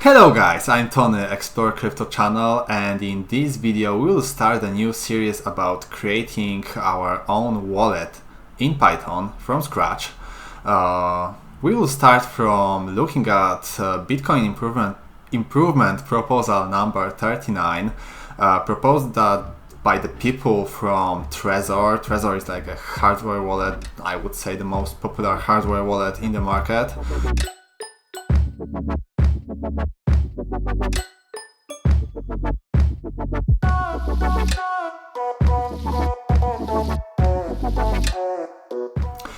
Hello guys, I'm Tony, Explore Crypto channel, and in this video we will start a new series about creating our own wallet in Python from scratch. We will start from looking at Bitcoin improvement proposal number 39, proposed that by the people from Trezor. Trezor is like a hardware wallet, I would say the most popular hardware wallet in the market.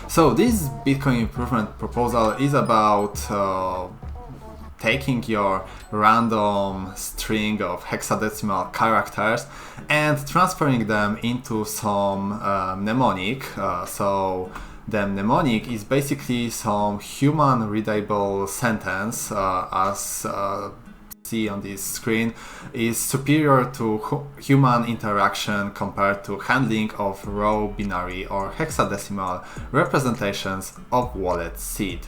So this Bitcoin improvement proposal is about taking your random string of hexadecimal characters and transferring them into some mnemonic. So the mnemonic is basically some human readable sentence, as see on this screen, is superior to human interaction compared to handling of raw binary or hexadecimal representations of wallet seed.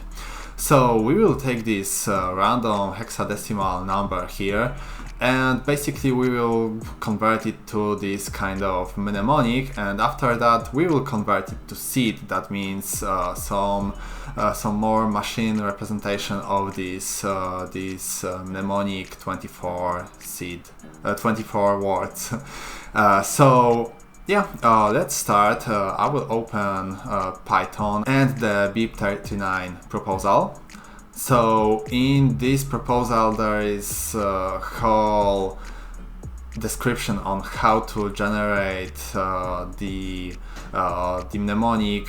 So we will take this random hexadecimal number here, and basically we will convert it to this kind of mnemonic, and after that we will convert it to seed. That means some more machine representation of this mnemonic 24 seed, 24 words. So yeah, let's start. I will open Python and the BIP39 proposal. So in this proposal there is a whole description on how to generate the mnemonic.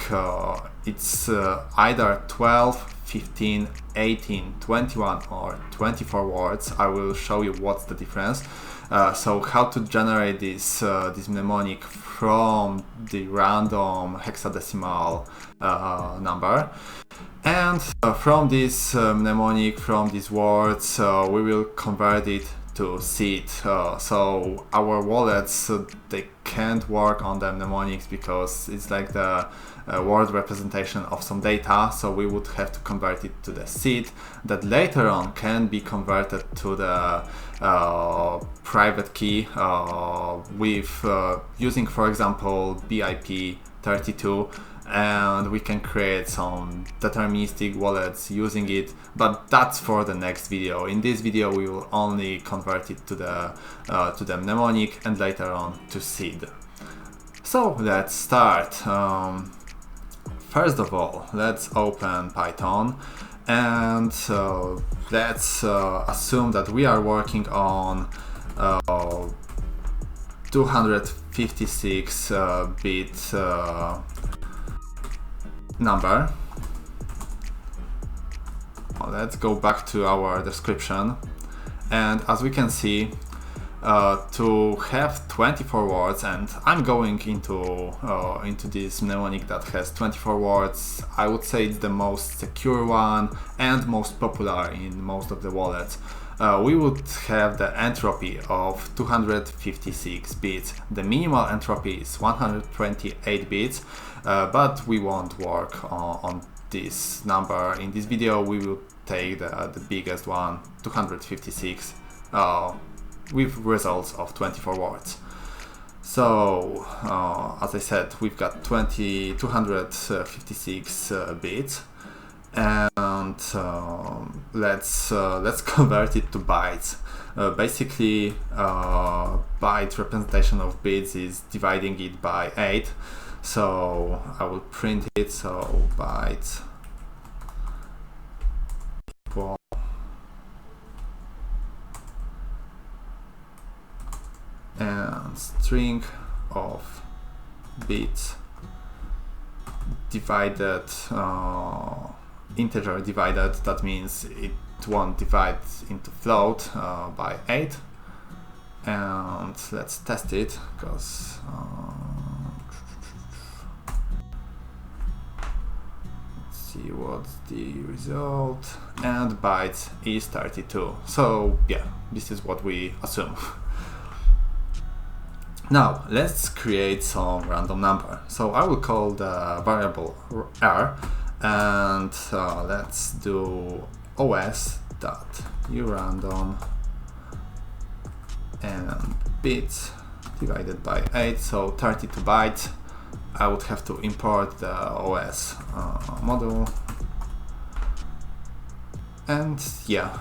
It's either 12, 15, 18, 21 or 24 words. I will show you what's the difference. So how to generate this mnemonic from the random hexadecimal number. And from this mnemonic, from these words, we will convert it to seed. So our wallets, they can't work on the mnemonics because it's like the word representation of some data, so we would have to convert it to the seed that later on can be converted to the private key with using, for example, BIP39, and we can create some deterministic wallets using it, but that's for the next video. In this video we will only convert it to the mnemonic and later on to seed. So let's start. First of all, let's open Python, and let's assume that we are working on 256 bit number. Let's go back to our description, and as we can see, to have 24 words, and I'm going into this mnemonic that has 24 words. I would say it's the most secure one and most popular in most of the wallets. We would have the entropy of 256 bits. The minimal entropy is 128 bits, but we won't work on this number. In this video we will take the biggest one, 256, with results of 24 words. So as I said, we've got 256 bits, and let's convert it to bytes. Basically, byte representation of bits is dividing it by 8. So I will print it. So bytes equal and string of bits divided, integer divided, that means it won't divide into float, by 8. And let's test it, because let's see what's the result, and bytes is 32. So yeah, this is what we assume. Now let's create some random number. So I will call the variable r, and let's do OS dot urandom and bits divided by 8, so 32 bytes. I would have to import the OS module, and yeah,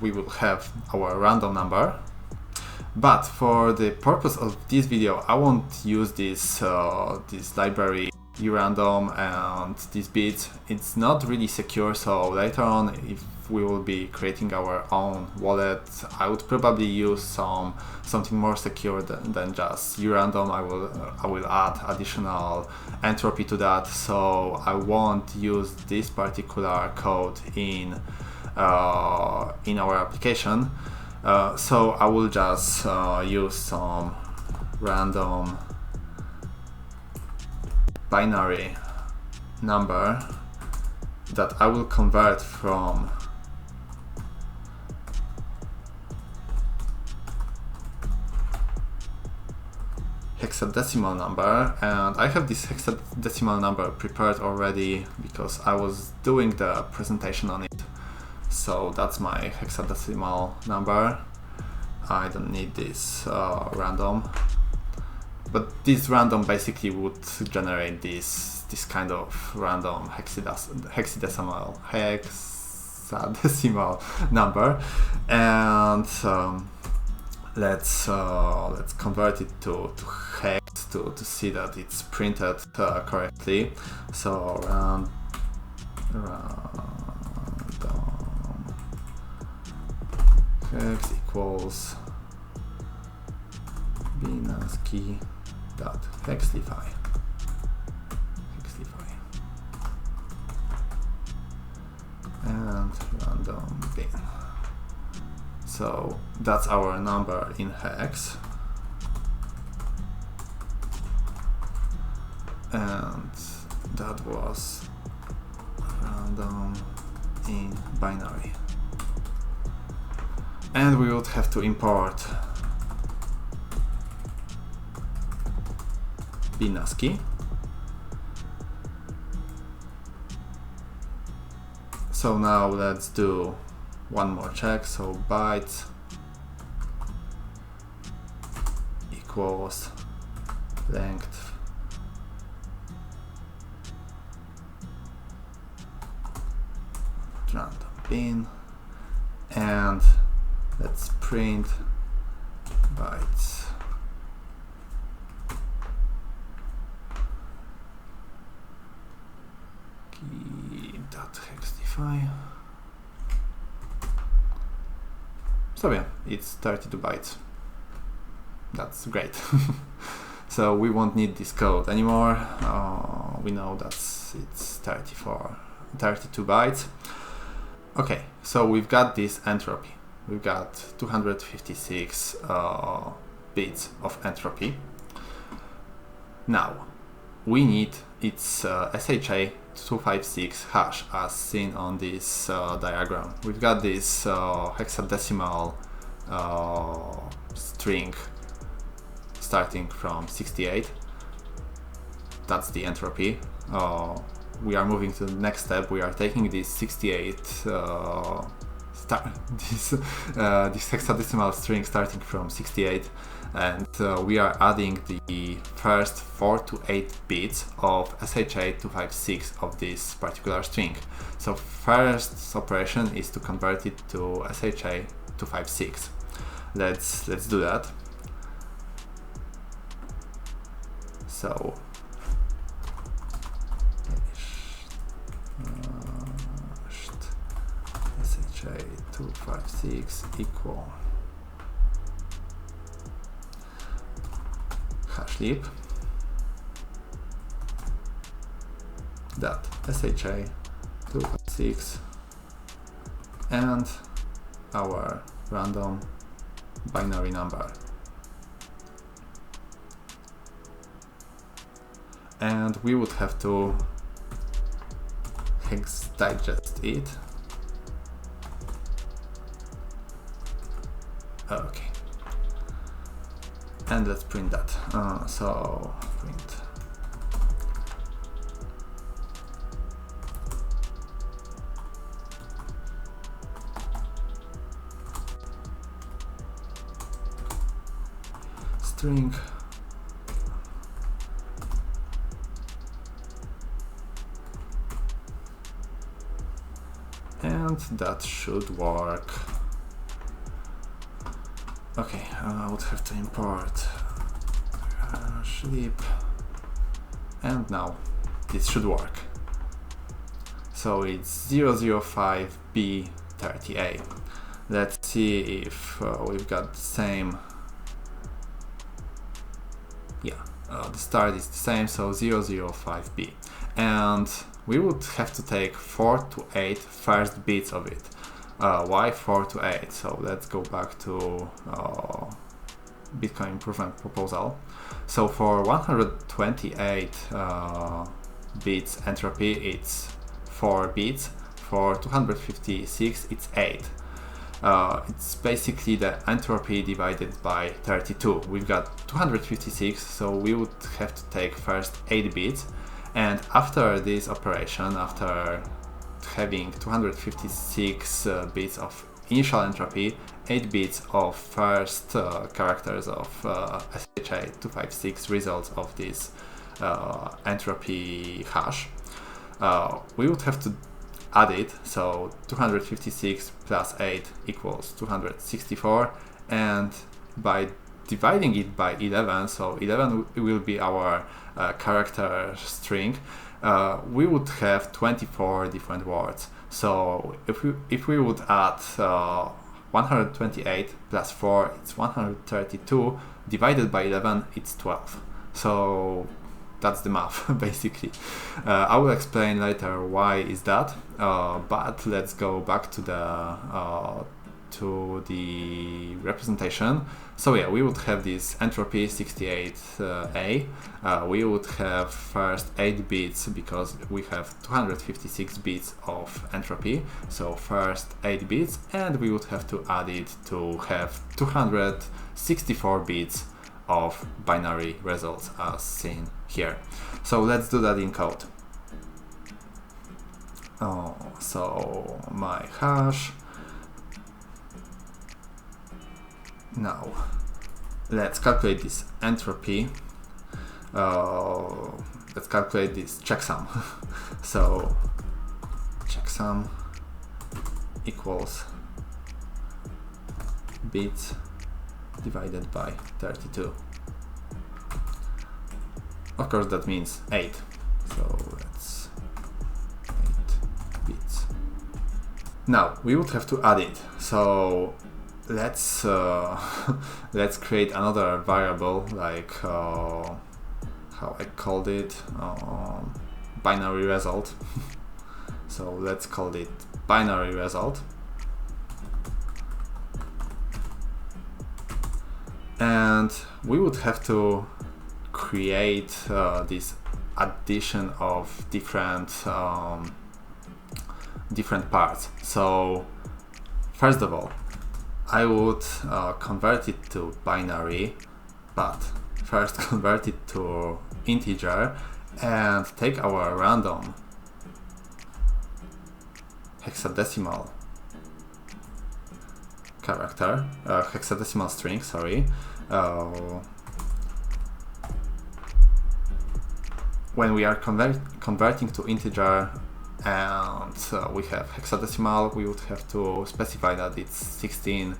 we will have our random number. But for the purpose of this video, I won't use this library urandom and these bits. It's not really secure, so later on, if we will be creating our own wallet, I would probably use something more secure than just urandom. I will add additional entropy to that, so I won't use this particular code in our application. So I will just use some random binary number that I will convert from hexadecimal number, and I have this hexadecimal number prepared already because I was doing the presentation on it. So that's my hexadecimal number. I don't need this random, but this random basically would generate this kind of random hexadecimal number, and let's convert it to hex to see that it's printed correctly. So random hex equals Btc dot hexlify and random bin. So that's our number in hex, and that was random in binary. And we would have to import Btc. So now let's do one more check. So bytes equals length random bin, and let's print bytes key.hexlify. So yeah, it's 32 bytes. That's great. So we won't need this code anymore. We know that it's 32 bytes. Okay, so we've got this entropy. We've got 256 bits of entropy. Now, we need its SHA-256 hash as seen on this diagram. We've got this hexadecimal string starting from 68. That's the entropy. We are moving to the next step. We are taking this 68 this hexadecimal string starting from 68, and we are adding the first 4 to 8 bits of SHA-256 of this particular string. So first operation is to convert it to SHA-256. Let's do that. So SHA-256 equal hashlib dot SHA-256 and our random binary number. And we would have to hex digest it. Okay, and let's print that. So print string. And that should work. Okay, I would have to import lib, and now this should work. So it's 005B30A. Let's see if we've got the same. Yeah, the start is the same, so 005B. And we would have to take 4 to 8 first bits of it. Why 4 to 8? So let's go back to Bitcoin improvement proposal. So for 128 bits entropy, it's 4 bits. For 256, it's 8. It's basically the entropy divided by 32. We've got 256, so we would have to take first 8 bits. And after this operation, after having 256 bits of initial entropy, 8 bits of first characters of SHA-256 results of this entropy hash, we would have to add it. So 256 plus 8 equals 264, and by dividing it by 11, so 11 will be our character string, we would have 24 different words. So if we would add 128 plus 4, it's 132, divided by 11, it's 12. So that's the math, basically. I will explain later why is that, but let's go back to the representation. So yeah, we would have this entropy 68A. We would have first 8 bits because we have 256 bits of entropy. So first 8 bits, and we would have to add it to have 264 bits of binary results as seen here. So let's do that in code. So my hash. Now, let's calculate this entropy. Let's calculate this checksum. So, checksum equals bits divided by 32. Of course, that means 8. So, that's 8 bits. Now, we would have to add it. So, let's create another variable, like how I called it, binary result. So let's call it binary result, and we would have to create this addition of different parts. So first of all, I would convert it to binary, but first convert it to integer and take our random hexadecimal character, hexadecimal string, sorry. When we are converting to integer and we have hexadecimal, we would have to specify that it's 16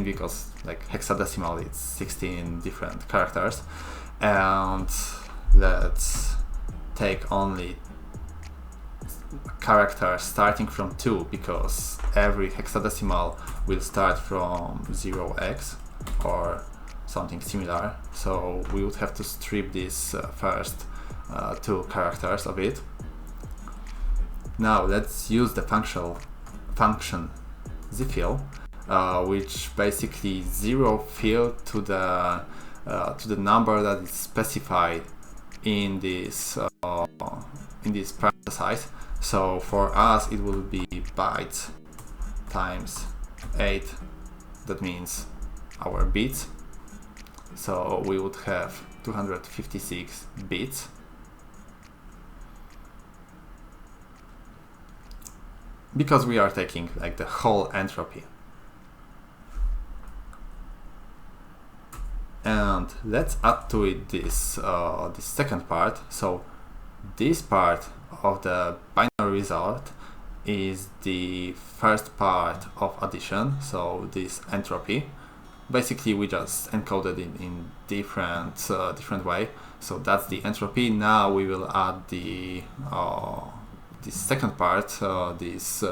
because like hexadecimal, it's 16 different characters. And let's take only characters starting from 2, because every hexadecimal will start from 0x or something similar. So we would have to strip this first 2 characters of it. Now let's use the function zfill, which basically zero fill to the number that is specified in this parenthesis. So for us it will be bytes times 8. That means our bits. So we would have 256 bits. Because we are taking like the whole entropy. and let's add to it this this second part. So this part of the binary result is the first part of addition, so this entropy. Basically we just encoded it in different way, so that's the entropy. Now we will add the this second part, this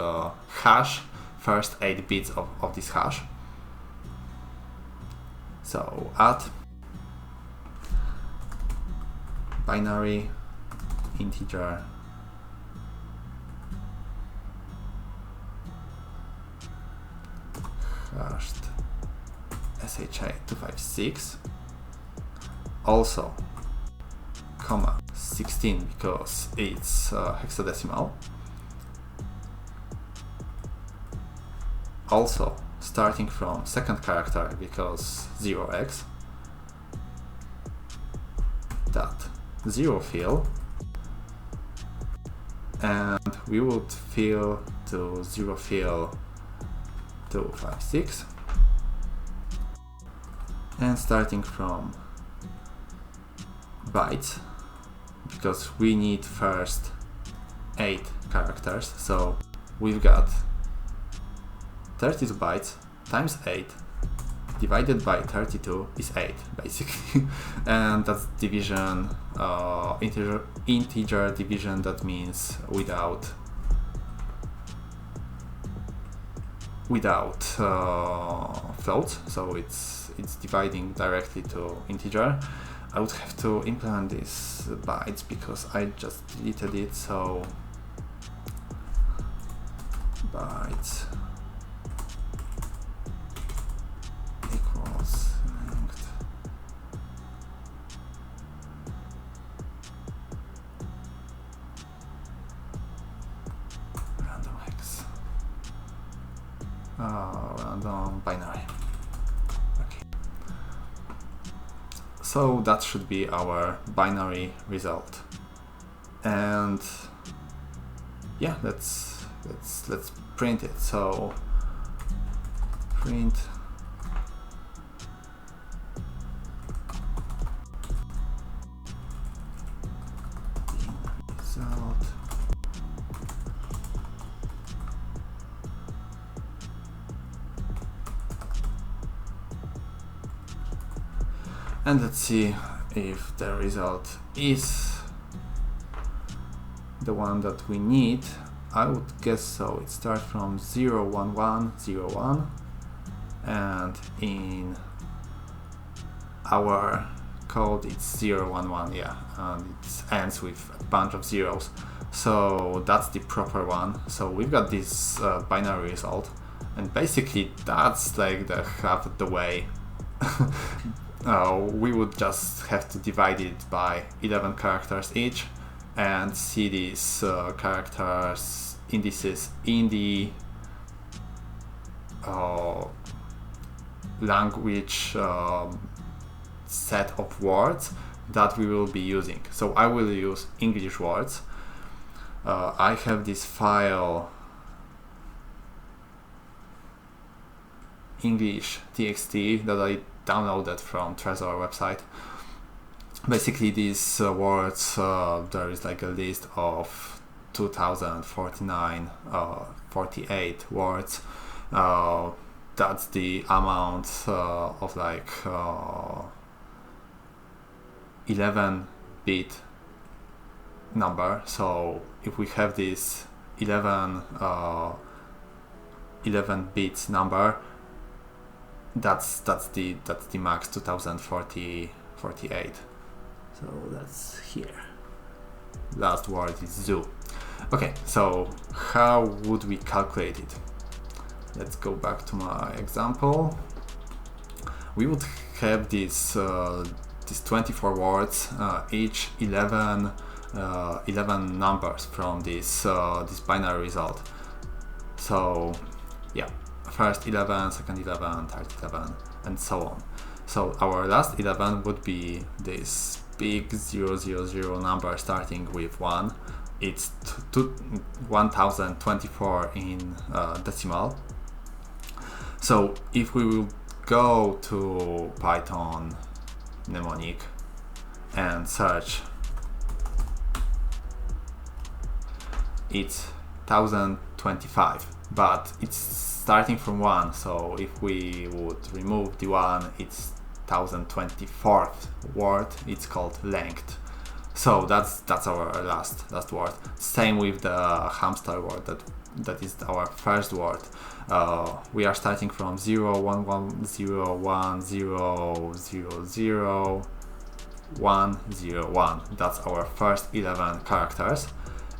hash, first 8 bits of this hash. So add binary integer hashed SHA-256, also comma 16 because it's hexadecimal, also starting from second character because 0x, that 0 fill, and we would fill to 0 fill 256, and starting from bytes because we need first 8 characters, so we've got 32 bytes times 8 divided by 32 is 8 basically, and that's division, integer division, that means without floats, so it's dividing directly to integer. I would have to implement these bytes because I just deleted it, so bytes equals length random hex random binary. Okay, so that should be our binary result, and yeah, let's print it. So print result and let's see if the result is the one that we need. I would guess so. It starts from 0, 1, 1, 0, 1, and in our code it's 0, 1, 1, yeah, and it ends with a bunch of zeros, so that's the proper one. So we've got this binary result, and basically that's like the half of the way. We would just have to divide it by 11 characters each and see these characters indices in the language set of words that we will be using. So I will use English words. I have this file English txt that I downloaded from Trezor website. Basically these words, there is like a list of 2049 48 words. That's the amount of like 11-bit number. So if we have this 11 bits number, that's the max 2048. So that's here. Last word is zoo. Okay, so how would we calculate it? Let's go back to my example. We would have these 24 words, each 11 numbers from this binary result. So yeah, first 11, second 11, third 11, and so on. So our last 11 would be this big 000 number starting with 1. It's 1024 in decimal. So if we will go to Python Mnemonic and search, it's 1025, but it's starting from 1, so if we would remove the 1, it's 1024th word, it's called length. So that's our last word. Same with the hamster word, that is our first word. We are starting from 0, 1, 1, 0, 1, 0, 0, 0, 1, 0, 1. That's our first 11 characters,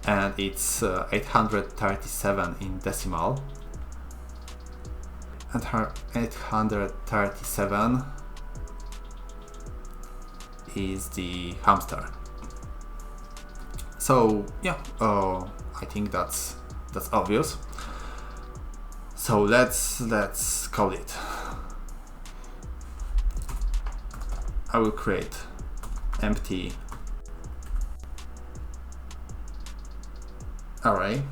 and it's 837 in decimal. And her 837 is the hamster. So yeah, I think that's obvious. So let's code it. I will create empty array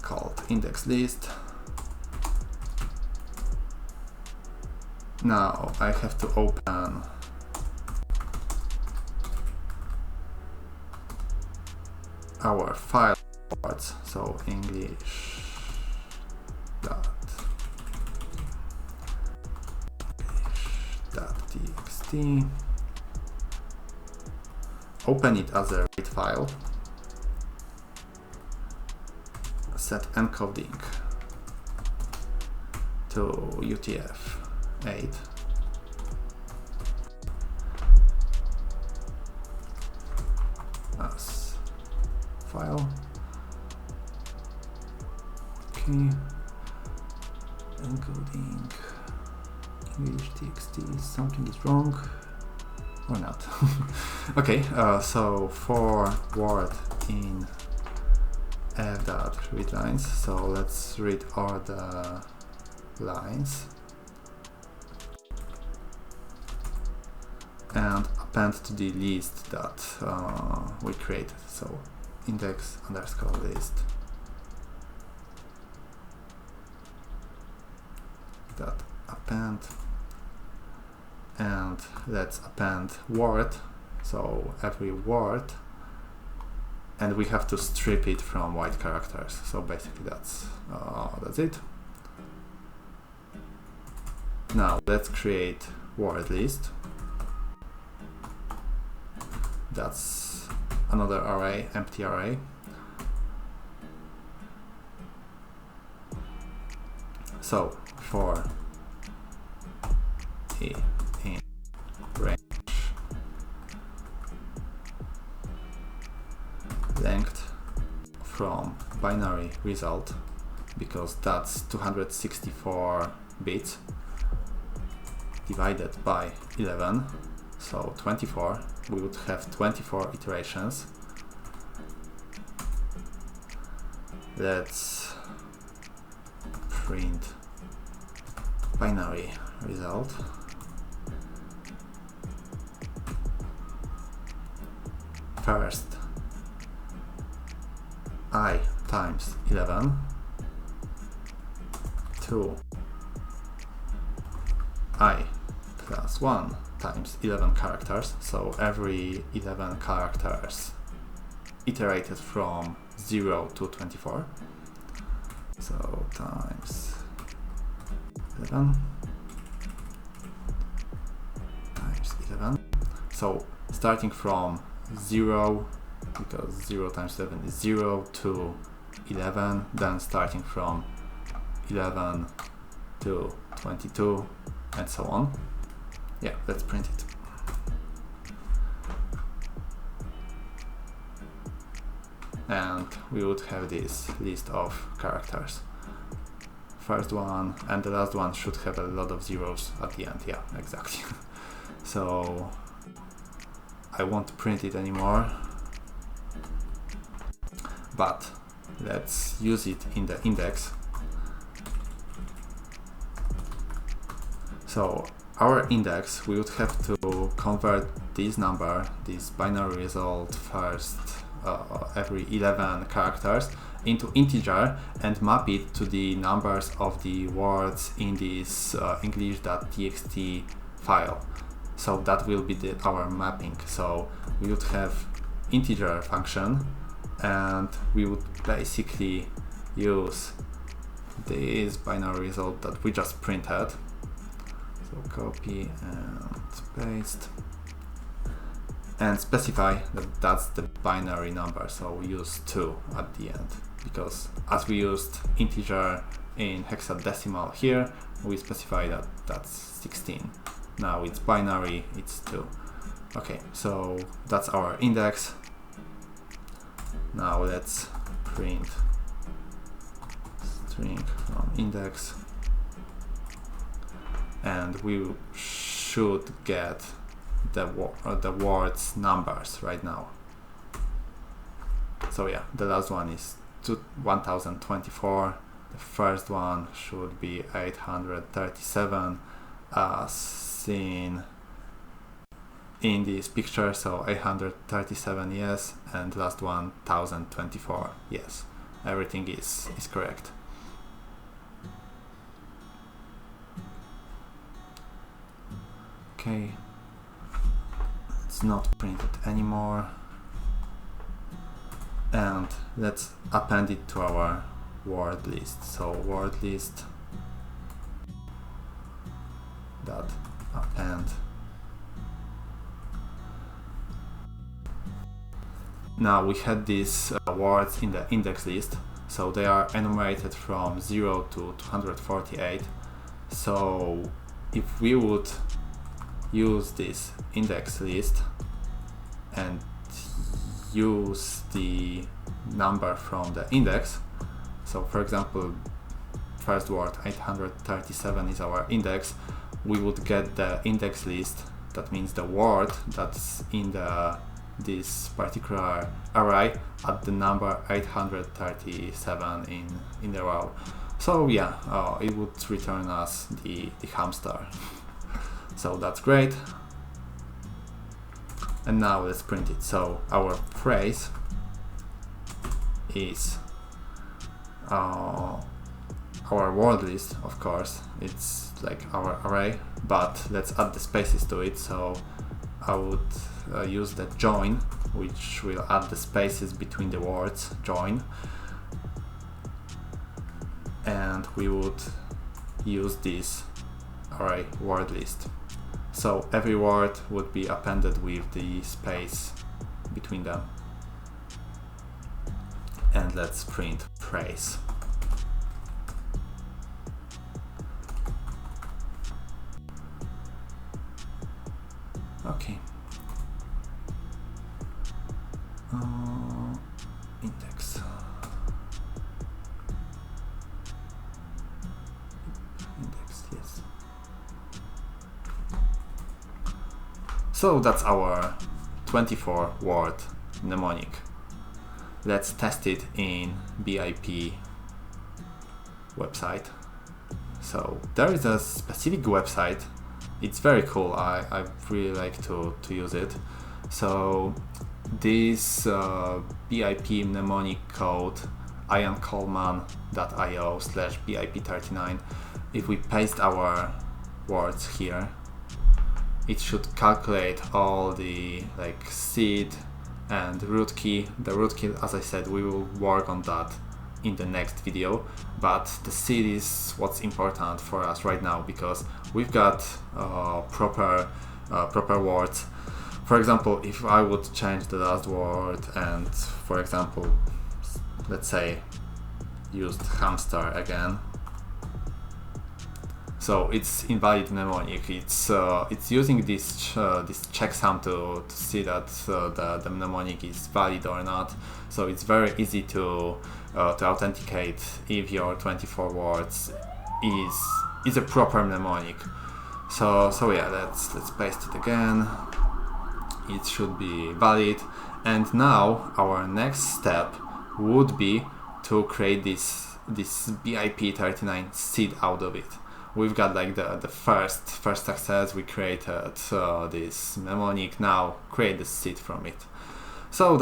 called index list. Now I have to open our file words, so english.txt, open it as a read file, set encoding to UTF-8, as file. Okay, encoding English txt, something is wrong or not. Okay, so for word in f.readLines, so let's read all the lines and append to the list that we created, so index underscore list dot append, and let's append word, so every word, and we have to strip it from white characters. So basically that's it. Now let's create word list. That's another array, empty array. So for in range length from binary result, because that's 264 bits divided by 11, so 24. We would have 24 iterations. Let's print binary result. First I times 11 to I plus 1 times 11 characters, so every 11 characters iterated from 0 to 24, so times 11 times 11, so starting from 0, because 0 times 7 is 0, to 11, then starting from 11 to 22, and so on. Yeah, let's print it. And we would have this list of characters. First one and the last one should have a lot of zeros at the end. Yeah, exactly. So I won't print it anymore, but let's use it in the index. So our index, we would have to convert this number, this binary result first, every 11 characters, into integer and map it to the numbers of the words in this english.txt file. So that will be our mapping. So we would have integer function, and we would basically use this binary result that we just printed. So copy and paste, and specify that that's the binary number. So we use 2 at the end, because as we used integer in hexadecimal here, we specify that that's 16. Now it's binary, it's 2. Okay, so that's our index. Now let's print string from index, and we should get the words numbers right now. So yeah, the last one is 1024. The first one should be 837 as seen in this picture. So 837, yes, and last one 1024, yes. Everything is correct. Okay, it's not printed anymore, and let's append it to our word list. So word list dot append. Now we had these words in the index list, so they are enumerated from 0 to 248. So if we would use this index list and use the number from the index, so for example, first word 837 is our index, we would get the index list. That means the word that's in this particular array at the number 837 in the row. So yeah, it would return us the hamster. So that's great. And now let's print it. So our phrase is our word list, of course. It's like our array, but let's add the spaces to it. So I would use the join, which will add the spaces between the words, join. And we would use this array word list. So every word would be appended with the space between them. And let's print phrase. Okay. Index. Index, yes. So that's our 24 word mnemonic. Let's test it in BIP website. So there is a specific website. It's very cool. I really like to use it. So this BIP mnemonic code IanColeman.io/BIP39. If we paste our words here, it should calculate all the seed and root key. The root key, as I said, we will work on that in the next video, but the seed is what's important for us right now, because we've got proper words. For example, if I would change the last word and, for example, let's say used hamster again, so it's invalid mnemonic. It's using this checksum to see that the mnemonic is valid or not. So it's very easy to authenticate if your 24 words is a proper mnemonic. So yeah, let's paste it again. It should be valid. And now our next step would be to create this BIP39 seed out of it. We've got the first success. We created this mnemonic. Now create the seed from it. So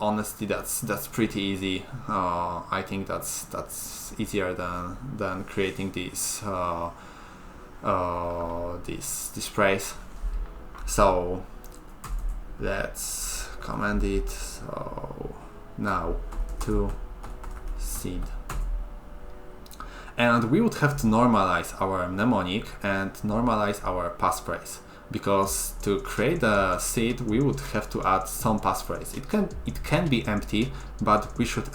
honestly that's pretty easy. I think that's easier than creating this phrase. So let's command it. So now to seed. And we would have to normalize our mnemonic and normalize our passphrase, because to create a seed we would have to add some passphrase. It can be empty, but we should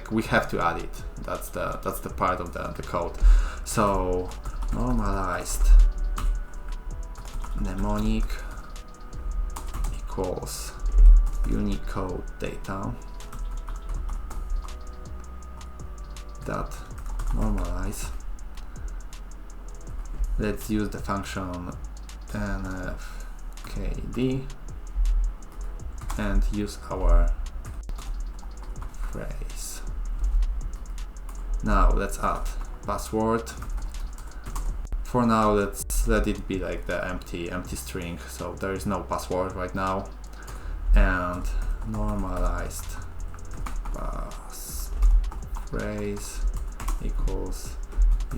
we have to add it. That's the part of the code. So normalized mnemonic equals Unicode data dot normalize. Let's use the function nfkd and use our phrase. Now let's add password. For now, let's let it be like the empty string, so there is no password right now. And normalized passphrase equals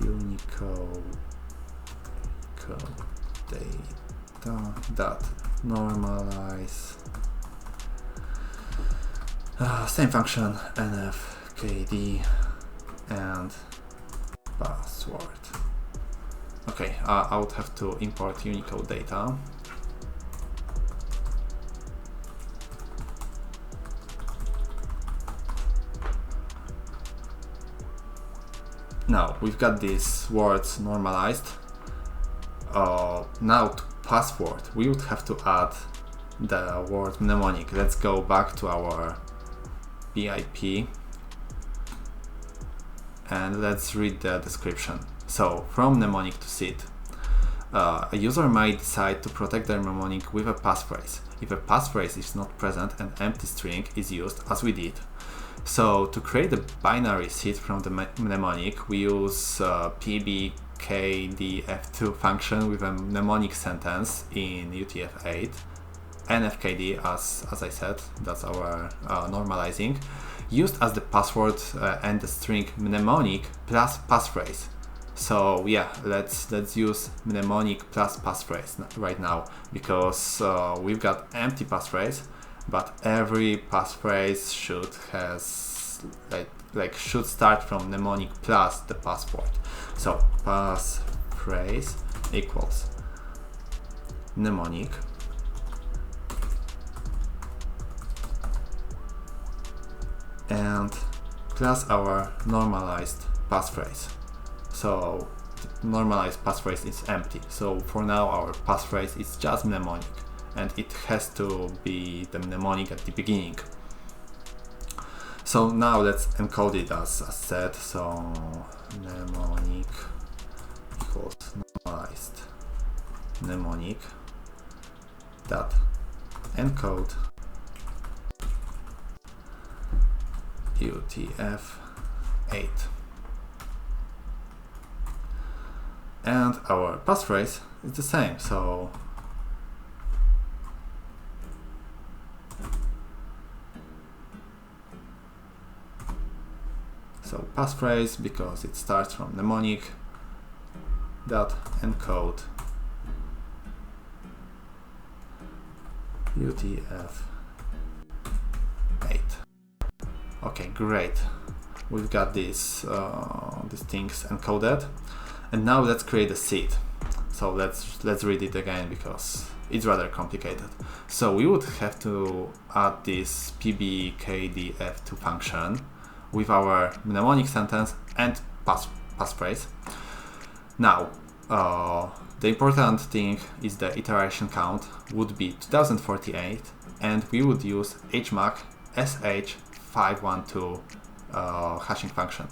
Unicode data dot normalize. Same function nfkd and password. Okay, I would have to import Unicode data. Now we've got these words normalized. Now to password, we would have to add the word mnemonic. Let's go back to our BIP and let's read the description. So from mnemonic to seed, a user may decide to protect their mnemonic with a passphrase. If a passphrase is not present, an empty string is used, as we did. So to create a binary seed from the mnemonic, we use PBKDF2 function with a mnemonic sentence in UTF-8, nfkd as I said, that's our normalizing, used as the password and the string mnemonic plus passphrase. So yeah, let's use mnemonic plus passphrase right now, because we've got empty passphrase, but every passphrase should start from mnemonic plus the password. So passphrase equals mnemonic and plus our normalized passphrase. So the normalized passphrase is empty. So for now our passphrase is just mnemonic, and it has to be the mnemonic at the beginning. So now let's encode it as said. So mnemonic equals normalized mnemonic dot encode UTF-8. And our passphrase is the same. So passphrase, because it starts from mnemonic dot encode UTF-8. Okay, great. We've got these things encoded, and now let's create a seed. So let's read it again because it's rather complicated. So we would have to add this PBKDF2 function with our mnemonic sentence and passphrase. Now, the important thing is the iteration count would be 2048, and we would use hmac sh512 hashing function.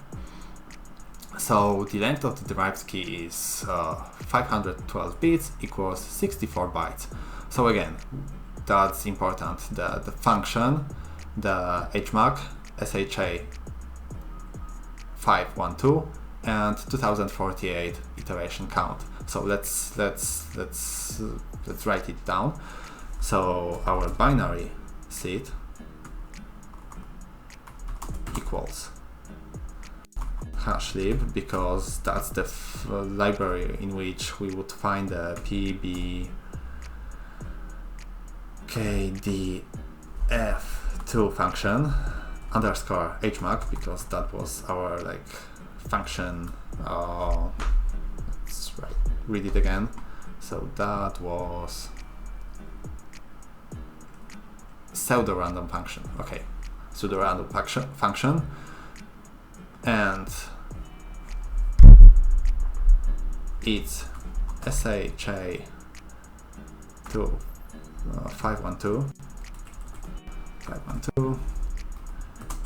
So the length of the derived key is 512 bits equals 64 bytes. So again, that's important. The function, the hmac sha512 and 2048 iteration count. So let's write it down. So our binary seed equals hashlib, because that's the library in which we would find the Okay, the f2 function underscore hmark, because that was our like function. Let's read it again. So that was pseudo-random function. Okay, pseudo-random function, and it's SHA to 512.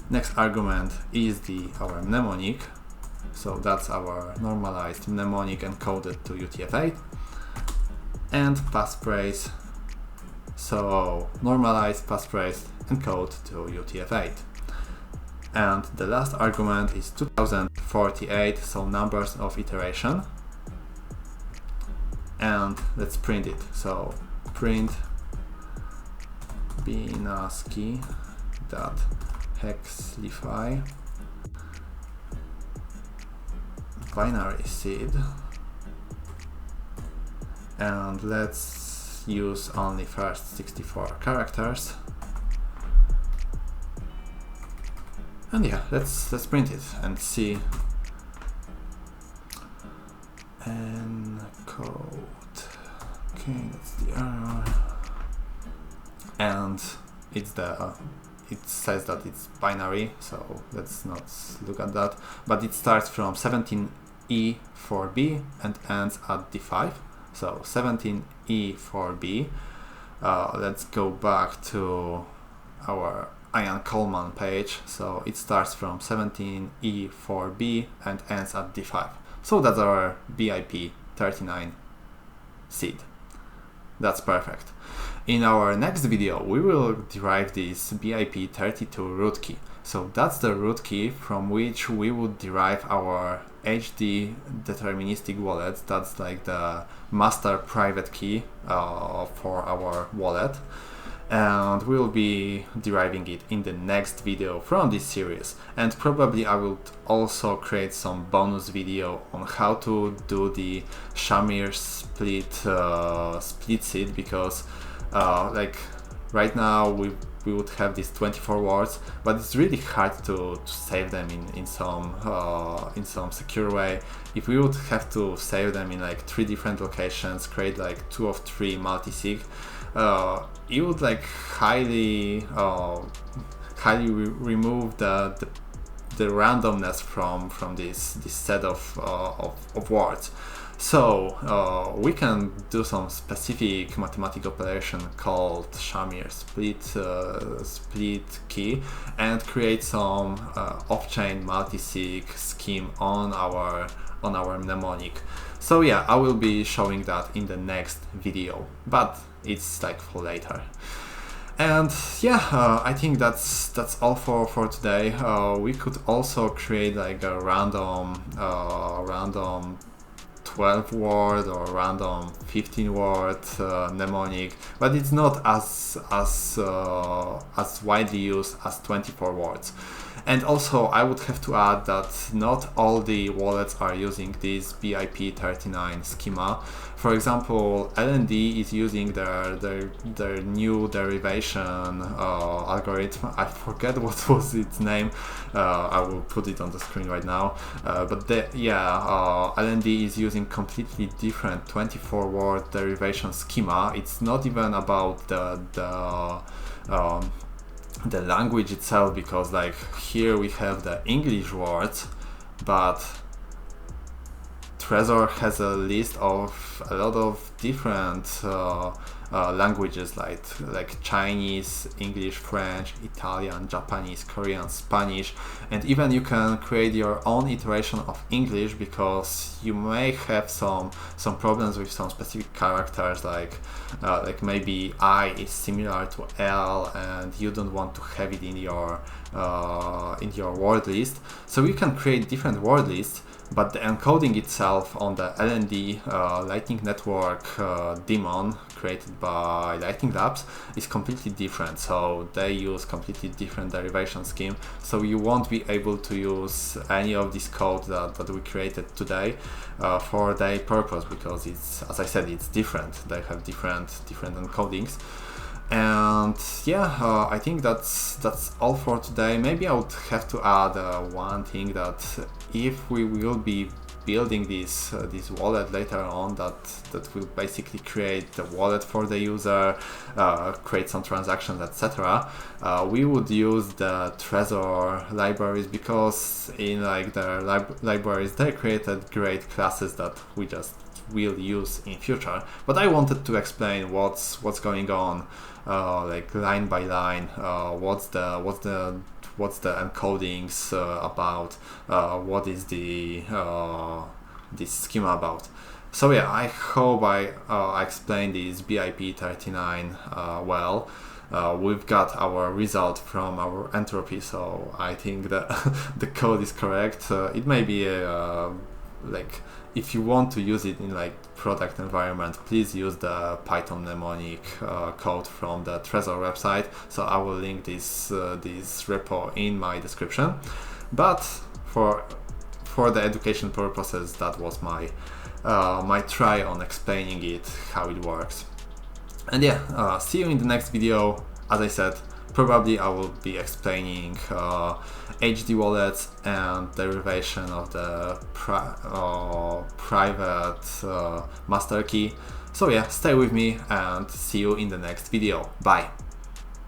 Next argument is our mnemonic, so that's our normalized mnemonic encoded to UTF-8, and passphrase, so normalized passphrase encode to UTF-8. And the last argument is 2048, so numbers of iteration, and let's print it. So print binaski dot hexlify binary seed, and let's use only first 64 characters. And yeah, let's print it and see. Encode. Okay, that's the error. And it says that it's binary, so let's not look at that. But it starts from 17E4B and ends at D5. So 17E4B. Let's go back to our IanColeman page. So it starts from 17E4B and ends at D5. So that's our BIP39 seed. That's perfect. In our next video, we will derive this BIP32 root key. So that's the root key from which we would derive our HD deterministic wallet. That's like the master private key for our wallet. And we'll be deriving it in the next video from this series. And probably I will also create some bonus video on how to do the Shamir split seed, because like right now we would have these 24 words, but it's really hard to save them in some secure way. If we would have to save them in like 3 different locations, create like 2 of 3 multisig, it would like highly remove the randomness from this set of words. So we can do some specific mathematical operation called Shamir split key and create some off-chain multisig scheme on our mnemonic. So yeah, I will be showing that in the next video, but it's like for later. And yeah, I think that's all for today. We could also create like a random 12 word or random 15 word mnemonic, but it's not as widely used as 24 words. And also I would have to add that not all the wallets are using this BIP39 schema. For example, LND is using their new derivation algorithm. I forget what was its name. I will put it on the screen right now. But LND is using completely different 24-word derivation schema. It's not even about the language itself, because like here we have the English words, but Trezor has a list of a lot of different languages like Chinese, English, French, Italian, Japanese, Korean, Spanish, and even you can create your own iteration of English, because you may have some problems with some specific characters, like maybe I is similar to L and you don't want to have it in your word list. So you can create different word lists, but the encoding itself on the LND Lightning Network daemon created by Lightning Labs is completely different. So they use completely different derivation scheme. So you won't be able to use any of this code that we created today for their purpose, because it's, as I said, it's different. They have different encodings. And yeah, I think that's all for today. Maybe I would have to add one thing, that if we will be building this wallet later on, that will basically create the wallet for the user, create some transactions, etc. We would use the Trezor libraries, because in like the libraries they created great classes that we just will use in future. But I wanted to explain what's going on, like line by line, what's the encodings about, what is the this schema about. So yeah, I hope I explained this BIP39 well. We've got our result from our entropy, so I think that the code is correct. It may be like, if you want to use it in like product environment, please use the Python mnemonic code from the Trezor website. So I will link this repo in my description. But for the education purposes, that was my my try on explaining it, how it works. And yeah, see you in the next video. As I said, probably I will be explaining HD wallets and derivation of the private master key. So yeah, stay with me and see you in the next video. Bye!